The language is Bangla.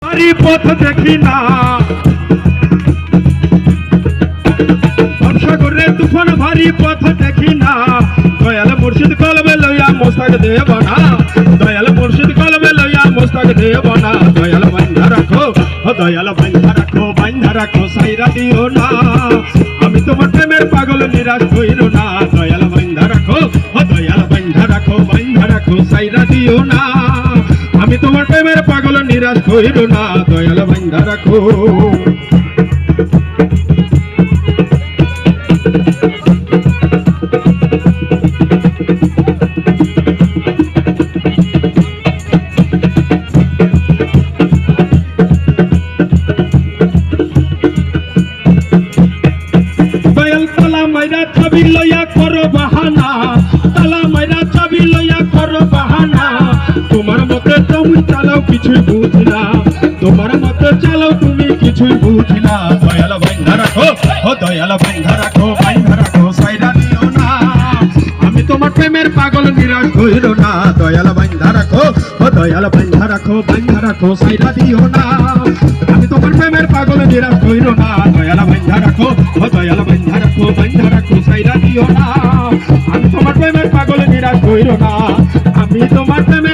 ভারী পথ দেখি না, সাগরে তুফান ভারী পথ দেখি না, দয়াল মুর্শিদ কলবে লইয়া মোস্তাক দেব না, দয়াল মুর্শিদ কলবে লইয়া মোস্তাক দেব না। দয়াল বান্ধা রাখো, ও দয়াল বান্ধা রাখো, বান্ধা রাখো সাইরা দিও না, আমি তোমার প্রেমের পাগল নিরাশ হইল না। দয়াল বান্ধা রাখো, ও দয়াল বান্ধা রাখো, বান্ধা রাখো সাইরা দিও না, আমি তোমার প্রেমের পাগল নিরাশ হইল না। দয়াল বান্ধা রাখো। চাবি লইয়া করো বাহানা, তালা মাইরা চাবি লইয়া করো বাহানা, তোমার মতে তুমি চালাও কিছুই বুঝি না, তোমার মতে চালাও তুমি কিছুই বুঝি না। দয়াল বান্ধা রাখো, ও দয়াল বান্ধা রাখো, বান্ধা রাখো সাইরা দিও না, আমি তোমার প্রেমের পাগল নিরাশ হইল না। দয়াল বান্ধা রাখো, ও দয়াল বান্ধা রাখো, বান্ধা রাখো সাইরা দিও না, আমি তোমার প্রেমের পাগল নিরাশ হইল না। দয়াল বান্ধা রাখো, ও দয়াল বান্ধা রাখো, বান্ধা রাখো সাইরা দিও না, আমি তোমার প্রেমের পাগল নিরাশ হইল না, আমি তোমার প্রেমের